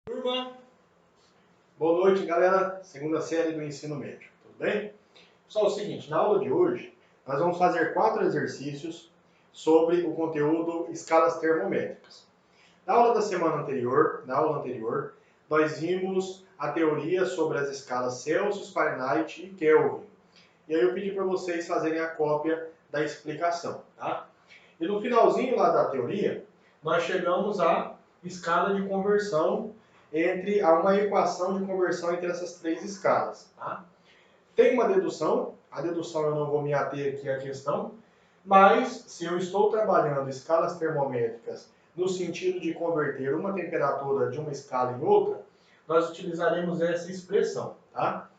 Turma, boa noite, galera. Segunda série do ensino médio, tudo bem? Pessoal, é o seguinte, na aula de hoje, nós vamos fazer 4 exercícios sobre o conteúdo escalas termométricas. Na aula anterior, nós vimos a teoria sobre as escalas Celsius, Fahrenheit e Kelvin. E aí eu pedi para vocês fazerem a cópia da explicação, tá? E no finalzinho lá da teoria, nós chegamos à escala de conversão a uma equação de conversão entre essas 3 escalas, tá? Tem uma dedução, a dedução eu não vou me ater aqui à questão, mas se eu estou trabalhando escalas termométricas no sentido de converter uma temperatura de uma escala em outra, nós utilizaremos essa expressão, tá?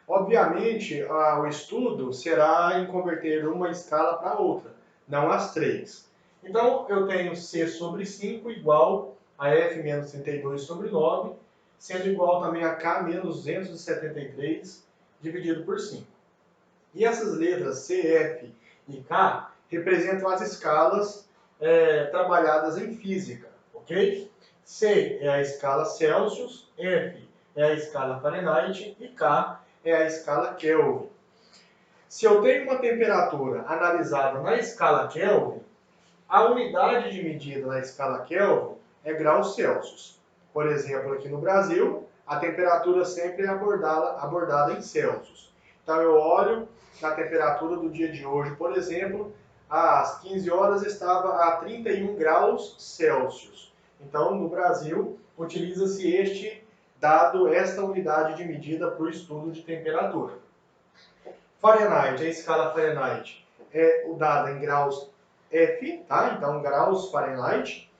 Obviamente, o estudo será em converter uma escala para outra, não as 3. Então, eu tenho C sobre 5 igual a F menos 32 sobre 9, sendo igual também a K menos 273 dividido por 5. E essas letras C, F e K representam as escalas trabalhadas em física, ok? C é a escala Celsius, F é a escala Fahrenheit e K é a escala Kelvin. Se eu tenho uma temperatura analisada na escala Kelvin, a unidade de medida na escala Kelvin é graus Celsius. Por exemplo, aqui no Brasil, a temperatura sempre é abordada em Celsius. Então eu olho na temperatura do dia de hoje, por exemplo, às 15 horas estava a 31 graus Celsius. Então, no Brasil, utiliza-se esta unidade de medida para o estudo de temperatura. Fahrenheit, a escala Fahrenheit é dada em graus F, tá? Então graus Fahrenheit,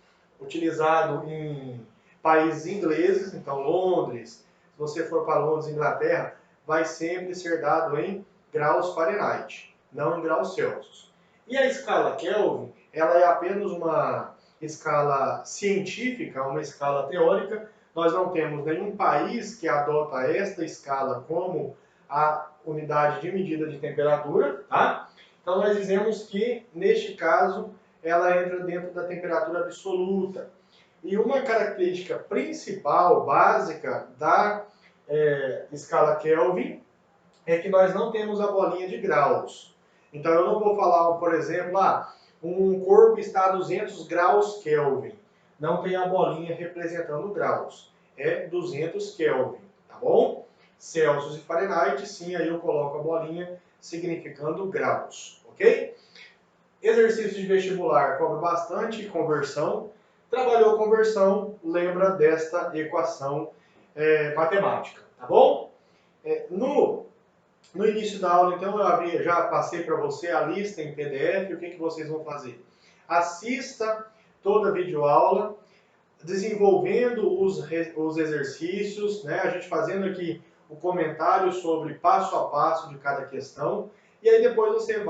utilizado em países ingleses, então Londres, se você for para Londres, Inglaterra, vai sempre ser dado em graus Fahrenheit, não em graus Celsius. E a escala Kelvin, ela é apenas uma escala científica, uma escala teórica. Nós não temos nenhum país que adota esta escala como a unidade de medida de temperatura, tá? Então nós dizemos que, neste caso, ela entra dentro da temperatura absoluta. E uma característica principal, básica, da escala Kelvin é que nós não temos a bolinha de graus. Então eu não vou falar, por exemplo, um corpo está a 200 graus Kelvin. Não tem a bolinha representando graus. É 200 Kelvin, tá bom? Celsius e Fahrenheit, sim, aí eu coloco a bolinha significando graus, ok? Exercício de vestibular cobra bastante conversão. Trabalhou conversão, lembra desta equação matemática, tá bom? No início da aula, então, eu já passei para você a lista em PDF. O que vocês vão fazer? Assista toda a videoaula, desenvolvendo os exercícios, né? A gente fazendo aqui o comentário sobre passo a passo de cada questão. E aí depois você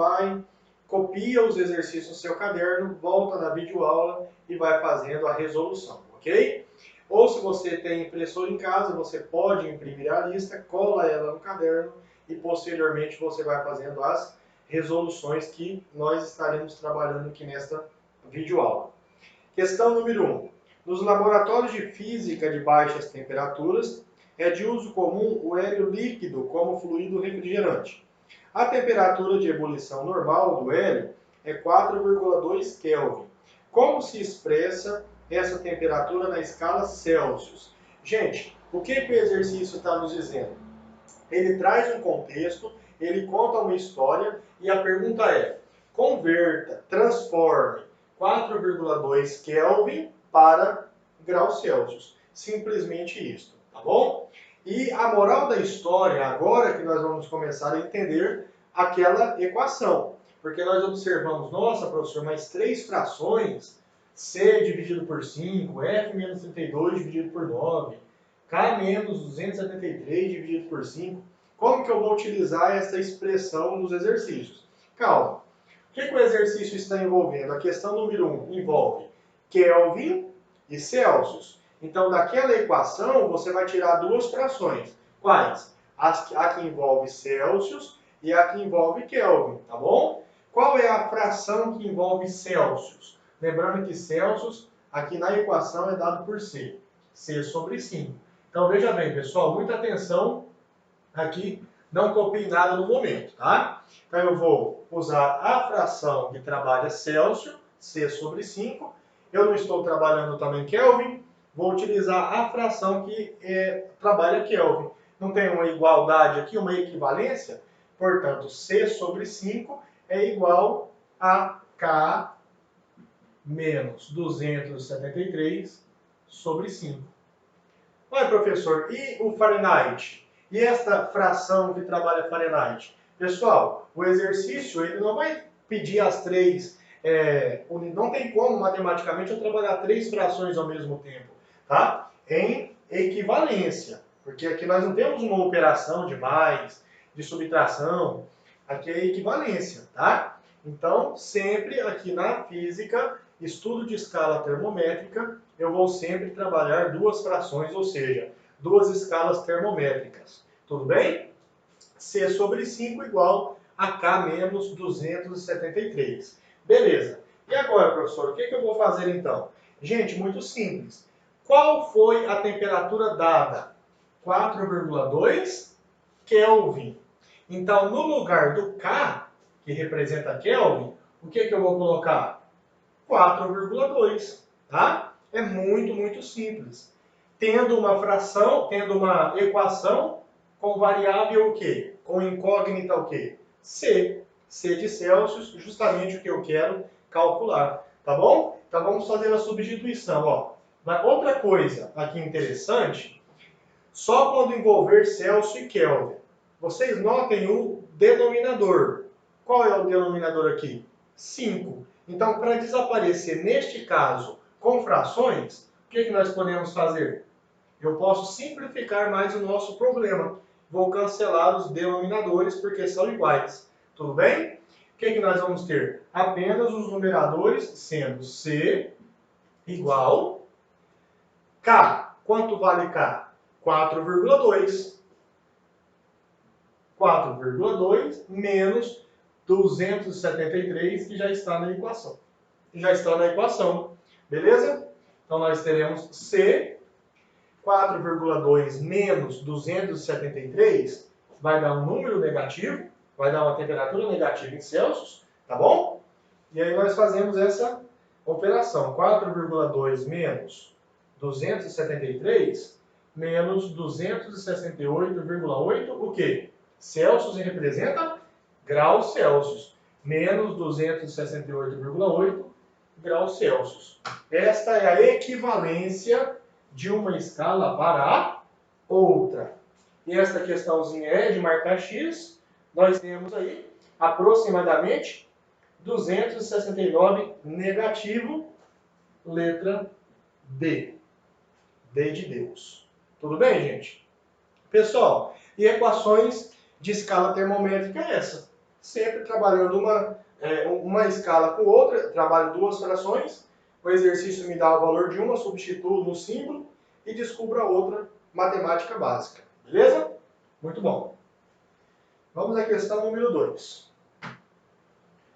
copia os exercícios no seu caderno, volta na videoaula e vai fazendo a resolução, ok? Ou se você tem impressora em casa, você pode imprimir a lista, cola ela no caderno e posteriormente você vai fazendo as resoluções que nós estaremos trabalhando aqui nesta videoaula. Questão número 1. Nos laboratórios de física de baixas temperaturas, é de uso comum o hélio líquido como fluido refrigerante. A temperatura de ebulição normal do hélio é 4,2 Kelvin. Como se expressa essa temperatura na escala Celsius? Gente, o que o exercício está nos dizendo? Ele traz um contexto, ele conta uma história e a pergunta é: converta, transforme 4,2 Kelvin para graus Celsius. Simplesmente isso, tá bom? E a moral da história, agora que nós vamos começar a entender aquela equação. Porque nós observamos, nossa, professor, mas 3 frações, C dividido por 5, F menos 32 dividido por 9, K menos 273 dividido por 5. Como que eu vou utilizar essa expressão nos exercícios? Calma. O que o exercício está envolvendo? A questão número 1 envolve Kelvin e Celsius. Então, daquela equação, você vai tirar 2 frações. Quais? A que envolve Celsius e a que envolve Kelvin, tá bom? Qual é a fração que envolve Celsius? Lembrando que Celsius, aqui na equação, é dado por C. C sobre 5. Então, veja bem, pessoal, muita atenção aqui, não copie nada no momento, tá? Então, eu vou usar a fração que trabalha Celsius, C sobre 5. Eu não estou trabalhando também Kelvin, vou utilizar a fração que trabalha Kelvin. Não tem uma igualdade aqui, uma equivalência? Portanto, C sobre 5 é igual a K menos 273 sobre 5. Ué, professor, e o Fahrenheit? E esta fração que trabalha Fahrenheit? Pessoal, o exercício ele não vai pedir as três, não tem como matematicamente eu trabalhar três frações ao mesmo tempo, tá? Em equivalência, porque aqui nós não temos uma operação de mais, de subtração, aqui é equivalência, tá? Então, sempre aqui na física, estudo de escala termométrica, eu vou sempre trabalhar duas frações, ou seja, duas escalas termométricas. Tudo bem? C sobre 5 igual a K menos 273. Beleza. E agora, professor, o que eu vou fazer então? Gente, muito simples. Qual foi a temperatura dada? 4,2 Kelvin. Então, no lugar do K, que representa Kelvin, o que eu vou colocar? 4,2, tá? É muito, muito simples. Tendo uma fração, tendo uma equação com variável o quê? Com incógnita o quê? C. C de Celsius, justamente o que eu quero calcular, tá bom? Então vamos fazer a substituição, ó. Mas outra coisa aqui interessante, só quando envolver Celsius e Kelvin. Vocês notem o denominador. Qual é o denominador aqui? 5. Então, para desaparecer, neste caso, com frações, o que nós podemos fazer? Eu posso simplificar mais o nosso problema. Vou cancelar os denominadores porque são iguais. Tudo bem? O que nós vamos ter? Apenas os numeradores sendo C igual K. Quanto vale K? 4,2. 4,2 menos 273, que já está na equação. Beleza? Então, nós teremos C, 4,2 menos 273, vai dar um número negativo, vai dar uma temperatura negativa em Celsius, tá bom? E aí nós fazemos essa operação. 4,2 menos 273, menos 268,8, o quê? Celsius representa graus Celsius, menos 268,8 graus Celsius. Esta é a equivalência de uma escala para a outra. E esta questãozinha é de marcar X, nós temos aí aproximadamente 269 negativo, letra D. D de Deus. Tudo bem, gente? Pessoal, e equações de escala termométrica é essa. Sempre trabalhando uma escala com outra, trabalho duas frações, o exercício me dá o valor de uma, substituo no símbolo e descubro a outra, matemática básica. Beleza? Muito bom. Vamos à questão número 2.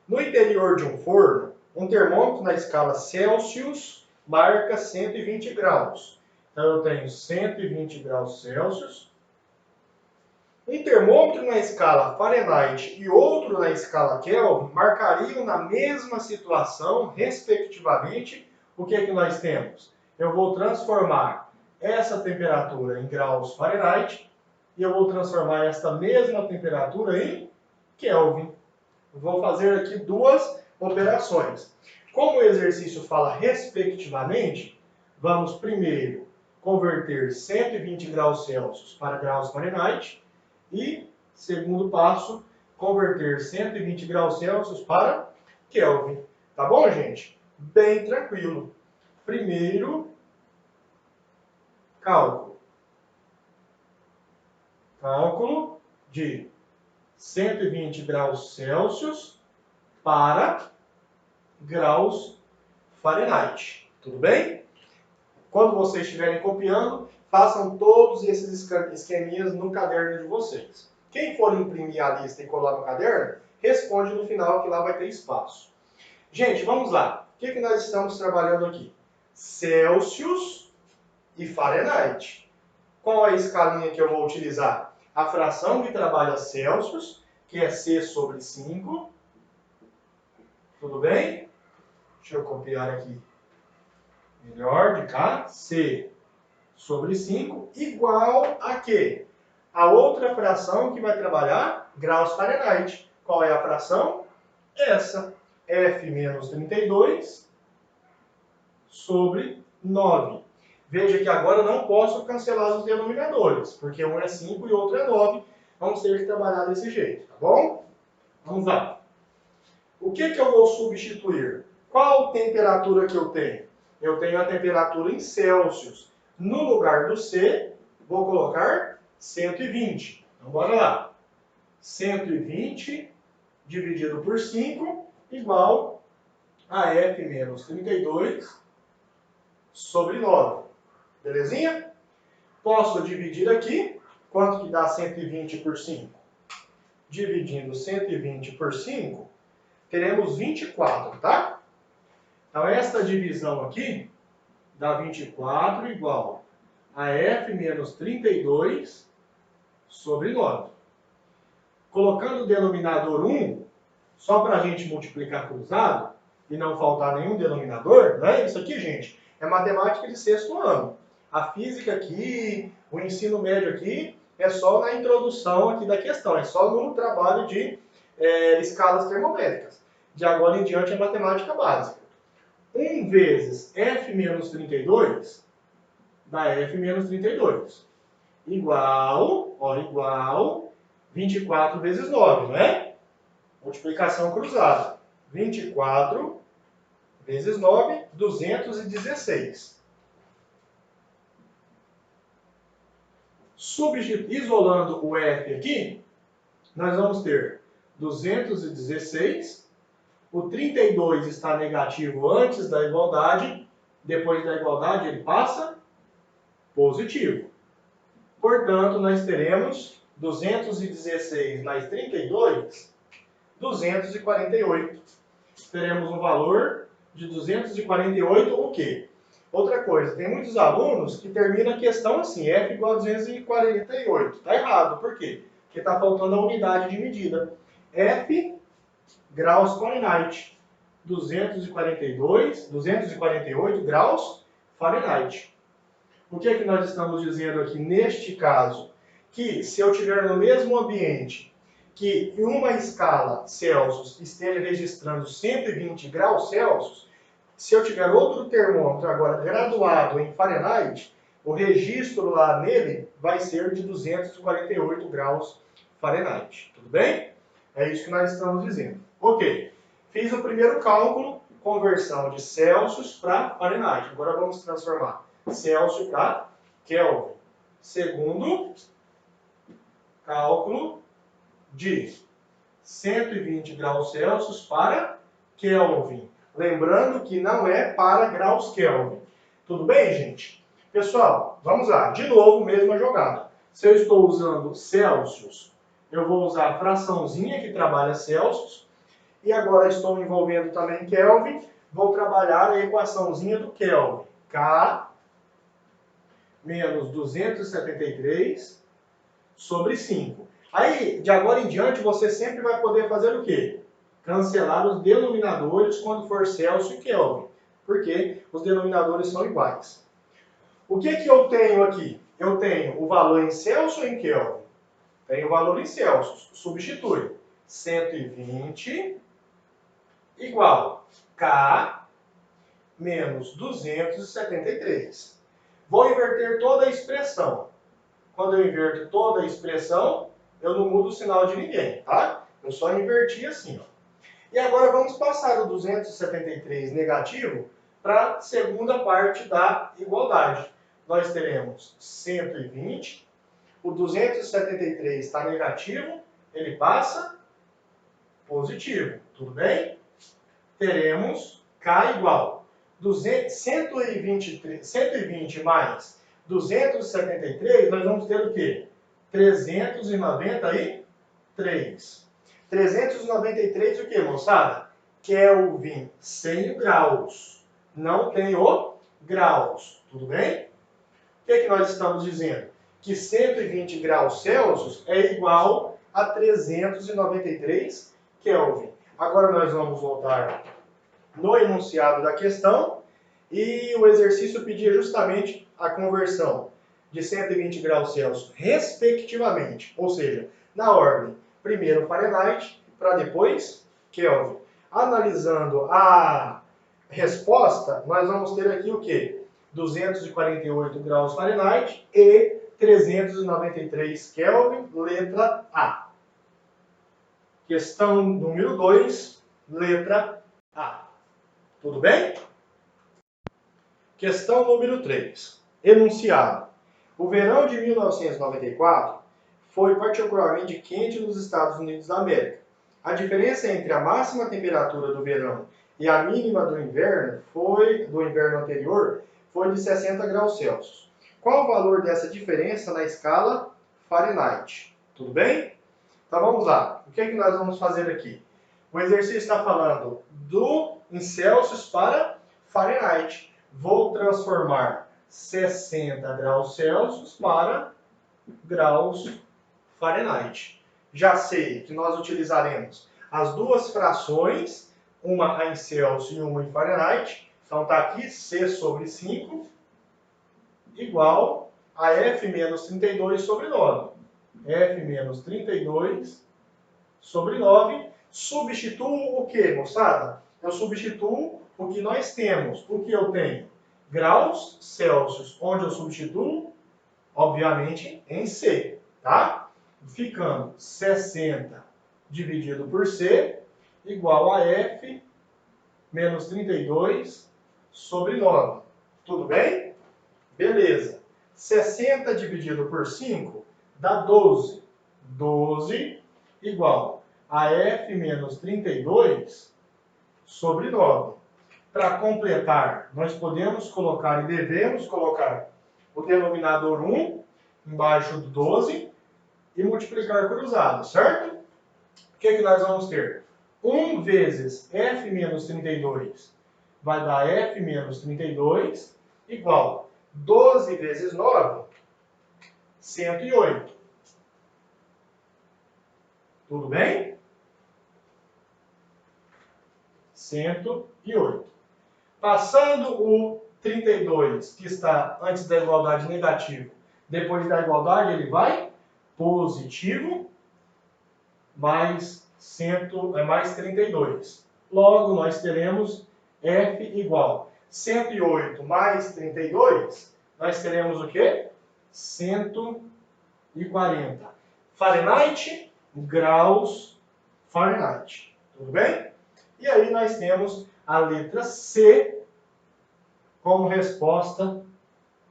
No interior de um forno, um termômetro na escala Celsius marca 120 graus. Então eu tenho 120 graus Celsius. Um termômetro na escala Fahrenheit e outro na escala Kelvin marcariam na mesma situação, respectivamente, o que nós temos? Eu vou transformar essa temperatura em graus Fahrenheit e eu vou transformar esta mesma temperatura em Kelvin. Eu vou fazer aqui duas operações. Como o exercício fala respectivamente, vamos primeiro converter 120 graus Celsius para graus Fahrenheit e, segundo passo, converter 120 graus Celsius para Kelvin. Tá bom, gente? Bem tranquilo. Primeiro, cálculo. Cálculo de 120 graus Celsius para graus Fahrenheit. Tudo bem? Quando vocês estiverem copiando, façam todos esses esqueminhas no caderno de vocês. Quem for imprimir a lista e colar no caderno, responde no final que lá vai ter espaço. Gente, vamos lá. O que nós estamos trabalhando aqui? Celsius e Fahrenheit. Qual é a escalinha que eu vou utilizar? A fração que trabalha Celsius, que é C sobre 5. Tudo bem? Deixa eu copiar aqui. Melhor de cá. C sobre 5 igual a quê? A outra fração que vai trabalhar graus Fahrenheit. Qual é a fração? Essa. F menos 32 sobre 9. Veja que agora eu não posso cancelar os denominadores, porque um é 5 e o outro é 9. Vamos ter que trabalhar desse jeito, tá bom? Vamos lá. O que eu vou substituir? Qual temperatura que eu tenho? Eu tenho a temperatura em Celsius. No lugar do C, vou colocar 120. Então, bora lá. 120 dividido por 5 igual a F menos 32 sobre 9. Belezinha? Posso dividir aqui. Quanto que dá 120 por 5? Dividindo 120 por 5, teremos 24, tá? Então, esta divisão aqui dá 24 igual a F menos 32 sobre 9. Colocando o denominador 1, só para a gente multiplicar cruzado e não faltar nenhum denominador, né? Isso aqui, gente, é matemática de 6º ano. A física aqui, o ensino médio aqui, é só na introdução aqui da questão, é só no trabalho de escalas termométricas. De agora em diante é matemática básica. 1 vezes F menos 32 dá F menos 32. Igual 24 vezes 9, não é? Multiplicação cruzada. 24 vezes 9, 216. Isolando o F aqui, nós vamos ter 216. O 32 está negativo antes da igualdade. Depois da igualdade ele passa positivo. Portanto, nós teremos 216 mais 32, 248. Teremos um valor de 248 o quê? Outra coisa, tem muitos alunos que terminam a questão assim, F igual a 248. Está errado, por quê? Porque está faltando a unidade de medida. F graus Fahrenheit. 248 graus Fahrenheit. O que é que nós estamos dizendo aqui neste caso? Que se eu tiver no mesmo ambiente que em uma escala Celsius esteja registrando 120 graus Celsius, se eu tiver outro termômetro agora graduado em Fahrenheit, o registro lá nele vai ser de 248 graus Fahrenheit. Tudo bem? É isso que nós estamos dizendo. Ok. Fiz o primeiro cálculo, conversão de Celsius para Fahrenheit. Agora vamos transformar Celsius para Kelvin. Segundo cálculo de 120 graus Celsius para Kelvin. Lembrando que não é para graus Kelvin. Tudo bem, gente? Pessoal, vamos lá. De novo, mesma jogada. Se eu estou usando Celsius, eu vou usar a fraçãozinha que trabalha Celsius. E agora estou envolvendo também Kelvin. Vou trabalhar a equaçãozinha do Kelvin. K menos 273 sobre 5. Aí, de agora em diante, você sempre vai poder fazer o quê? Cancelar os denominadores quando for Celsius e Kelvin. Porque os denominadores são iguais. O que eu tenho aqui? Eu tenho o valor em Celsius ou em Kelvin? Tenho o valor em Celsius. Substitui. 120 igual K menos 273. Vou inverter toda a expressão. Quando eu inverto toda a expressão, eu não mudo o sinal de ninguém, tá? Eu só inverti assim, ó. E agora vamos passar o 273 negativo para a segunda parte da igualdade. Nós teremos 120. O 273 está negativo, ele passa positivo. Tudo bem? Teremos K igual 120 mais 273, nós vamos ter o quê? 393. 393 o quê, moçada? Kelvin, sem o graus. Não tem o graus. Tudo bem? que nós estamos dizendo? Que 120 graus Celsius é igual a 393 Kelvin. Agora nós vamos voltar no enunciado da questão e o exercício pedia justamente a conversão de 120 graus Celsius respectivamente, ou seja, na ordem, primeiro Fahrenheit para depois Kelvin. Analisando a resposta, nós vamos ter aqui o quê? 248 graus Fahrenheit e 393 Kelvin, letra A. Questão número 2, letra A. Tudo bem? Questão número 3. Enunciado. O verão de 1994 foi particularmente quente nos Estados Unidos da América. A diferença entre a máxima temperatura do verão e a mínima do inverno anterior foi de 60 graus Celsius. Qual o valor dessa diferença na escala Fahrenheit? Tudo bem? Então vamos lá. O que é que nós vamos fazer aqui? O exercício está falando em Celsius para Fahrenheit. Vou transformar 60 graus Celsius para graus Fahrenheit. Já sei que nós utilizaremos as duas frações, uma em Celsius e uma em Fahrenheit. Então está aqui C sobre 5 igual a F menos 32 sobre 9. F menos 32 sobre 9. Substituo o que, moçada? Eu substituo o que nós temos. O que eu tenho? Graus Celsius. Onde eu substituo? Obviamente em C, tá? Ficando 60 dividido por C igual a F menos 32 sobre 9. Tudo bem? Beleza. 60 dividido por 5 dá 12. 12 igual a F menos 32 sobre 9. Para completar, nós podemos colocar e devemos colocar o denominador 1 embaixo do 12 e multiplicar cruzado, certo? O que nós vamos ter? 1 vezes F menos 32 vai dar F menos 32 igual 12 vezes 9, 108. Tudo bem? 108. Passando o 32, que está antes da igualdade negativo, depois da igualdade ele vai positivo, mais 32. Logo, nós teremos F igual 108 mais 32, nós teremos o quê? 140. Fahrenheit, graus Fahrenheit. Tudo bem? E aí nós temos a letra C como resposta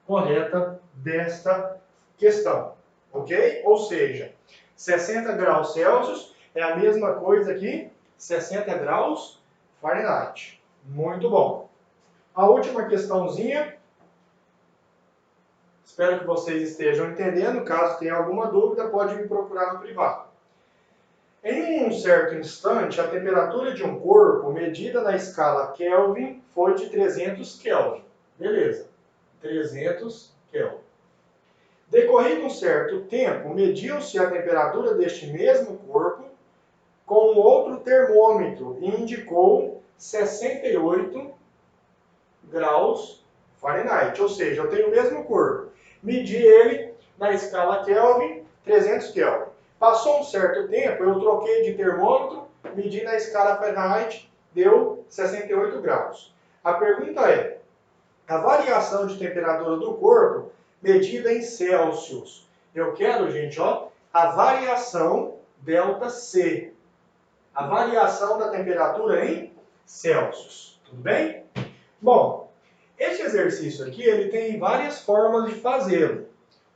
correta desta questão. Ok? Ou seja, 60 graus Celsius é a mesma coisa que 60 graus Fahrenheit. Muito bom. A última questãozinha. Espero que vocês estejam entendendo. Caso tenha alguma dúvida, pode me procurar no privado. Em um certo instante, a temperatura de um corpo medida na escala Kelvin foi de 300 Kelvin. Beleza. 300 Kelvin. Decorrido um certo tempo, mediu-se a temperatura deste mesmo corpo com um outro termômetro e indicou 68 graus Fahrenheit. Ou seja, eu tenho o mesmo corpo. Medi ele na escala Kelvin, 300 Kelvin. Passou um certo tempo, eu troquei de termômetro, medi na escala Fahrenheit, deu 68 graus. A pergunta é, a variação de temperatura do corpo medida em Celsius. Eu quero, gente, ó, a variação ΔC. A variação da temperatura em Celsius. Tudo bem? Bom, este exercício aqui, ele tem várias formas de fazê-lo.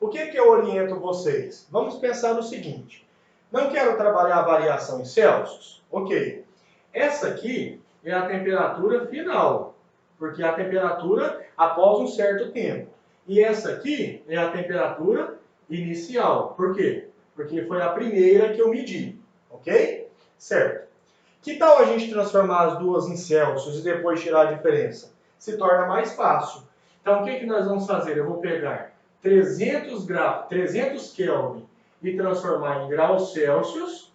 O que eu oriento vocês? Vamos pensar no seguinte. Não quero trabalhar a variação em Celsius? Ok. Essa aqui é a temperatura final, porque é a temperatura após um certo tempo. E essa aqui é a temperatura inicial. Por quê? Porque foi a primeira que eu medi. Ok? Certo. Que tal a gente transformar as duas em Celsius e depois tirar a diferença? Se torna mais fácil. Então, o que nós vamos fazer? Eu vou pegar 300 Kelvin e transformar em graus Celsius.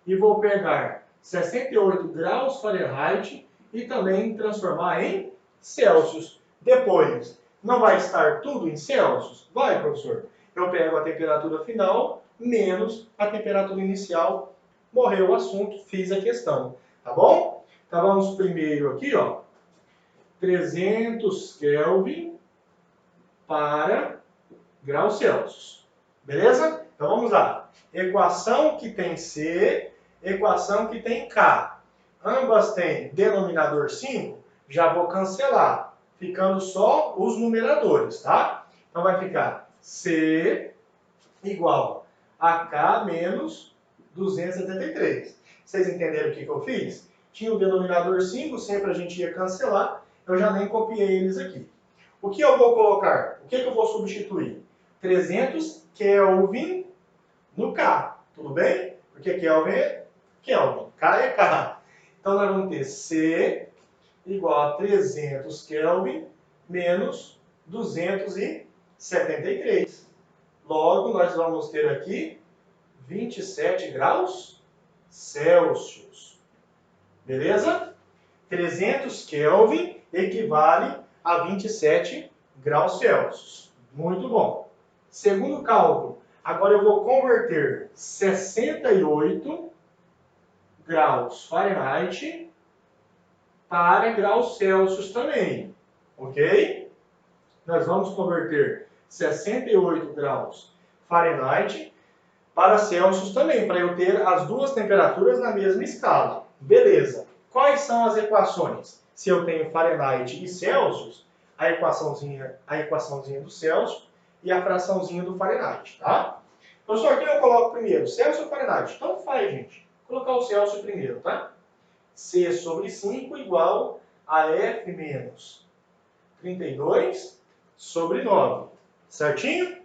E vou pegar 68 graus Fahrenheit e também transformar em Celsius. Depois, não vai estar tudo em Celsius? Vai, professor. Eu pego a temperatura final menos a temperatura inicial. Morreu o assunto, fiz a questão. Tá bom? Então vamos primeiro aqui, ó. 300 Kelvin para graus Celsius. Beleza? Então vamos lá. Equação que tem C, equação que tem K. Ambas têm denominador 5, já vou cancelar, ficando só os numeradores, tá? Então vai ficar C igual a K menos 273. Vocês entenderam o que eu fiz? Tinha o denominador 5, sempre a gente ia cancelar, eu já nem copiei eles aqui. O que eu vou colocar? O que eu vou substituir? 300 Kelvin no K, tudo bem? Porque Kelvin é Kelvin, K é K. Então nós vamos ter C igual a 300 Kelvin menos 273. Logo, nós vamos ter aqui 27 graus Celsius. Beleza? 300 Kelvin equivale a 27 graus Celsius. Muito bom. Segundo cálculo, agora eu vou converter 68 graus Fahrenheit para graus Celsius também. Ok? Nós vamos converter 68 graus Fahrenheit para Celsius também, para eu ter as duas temperaturas na mesma escala. Beleza. Quais são as equações? Se eu tenho Fahrenheit e Celsius, a equaçãozinha do Celsius e a fraçãozinha do Fahrenheit, tá? Professor, quem eu coloco primeiro? Celsius ou Fahrenheit? Então faz, gente. Vou colocar o Celsius primeiro, tá? C sobre 5 igual a F menos 32 sobre 9. Certinho?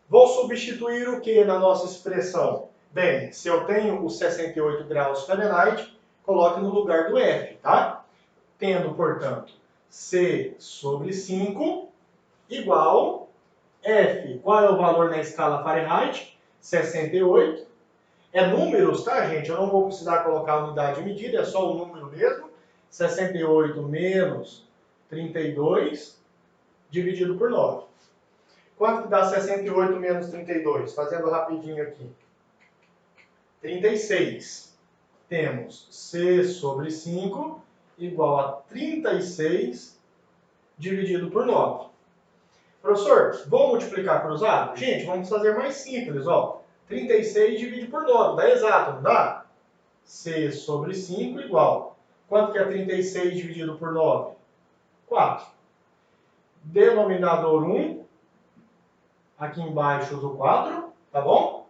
Vou substituir o que na nossa expressão? Bem, se eu tenho os 68 graus Fahrenheit, coloque no lugar do F, tá? Tendo, portanto, C sobre 5 igual F. Qual é o valor na escala Fahrenheit? 68. É números, tá, gente? Eu não vou precisar colocar a unidade de medida, é só o número mesmo. 68 menos 32 dividido por 9. Quanto que dá 68 menos 32? Fazendo rapidinho aqui. 36. Temos C sobre 5 igual a 36 dividido por 9. Professor, vou multiplicar cruzado? Gente, vamos fazer mais simples, ó. 36 dividido por 9, dá exato, não dá? C sobre 5 igual. Quanto que é 36 dividido por 9? 4. Denominador 1, aqui embaixo do 4, tá bom?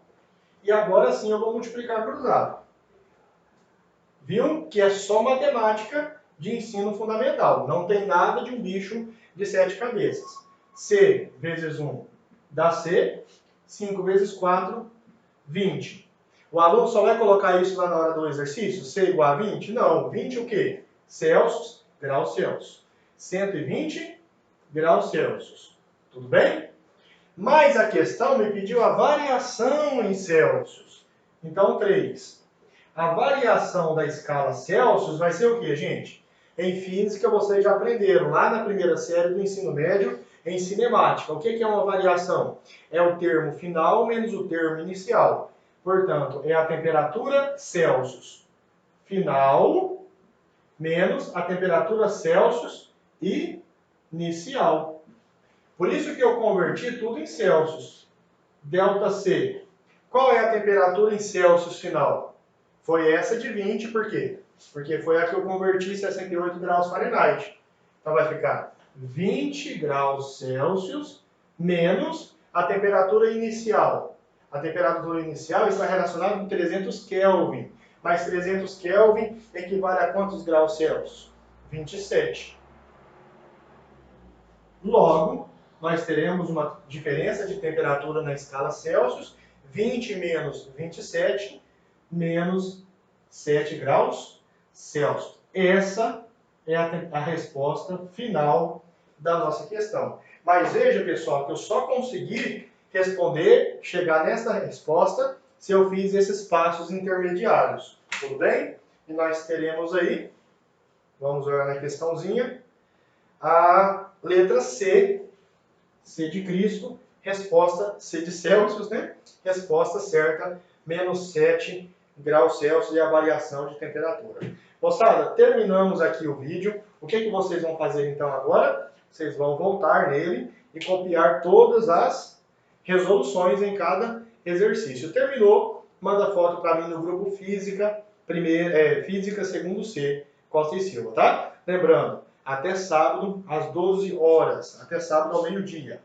E agora sim eu vou multiplicar cruzado. Viu? Que é só matemática de ensino fundamental. Não tem nada de um bicho de 7 cabeças. C vezes 1 dá C. 5 vezes 4, 20. O aluno só vai colocar isso lá na hora do exercício? C igual a 20? Não. 20 o quê? Celsius, graus Celsius. 120 graus Celsius. Tudo bem? Mas a questão me pediu a variação em Celsius. Então, 3. A variação da escala Celsius vai ser o quê, gente? Em física, vocês já aprenderam lá na primeira série do ensino médio, em cinemática. O que é uma variação? É o termo final menos o termo inicial. Portanto, é a temperatura Celsius final menos a temperatura Celsius inicial. Por isso que eu converti tudo em Celsius. Delta C. Qual é a temperatura em Celsius final? Foi essa de 20, por quê? Porque foi a que eu converti 68 graus Fahrenheit. Então vai ficar 20 graus Celsius menos a temperatura inicial. A temperatura inicial está relacionada com 300 Kelvin. Mas 300 Kelvin equivale a quantos graus Celsius? 27. Logo, nós teremos uma diferença de temperatura na escala Celsius, 20 menos 27, menos 7 graus Celsius. Essa é a resposta final da nossa questão. Mas veja, pessoal, que eu só consegui responder, chegar nessa resposta, se eu fiz esses passos intermediários. Tudo bem? E nós teremos aí, vamos olhar na questãozinha, a letra C, C de Cristo, resposta C de Celsius, né? Resposta certa, menos 7 graus Celsius e a variação de temperatura. Moçada, terminamos aqui o vídeo. O que vocês vão fazer então agora? Vocês vão voltar nele e copiar todas as resoluções em cada exercício. Terminou? Manda foto para mim no grupo Física, Física segundo C, Costa e Silva, tá? Lembrando, até sábado às 12 horas, até sábado ao meio-dia.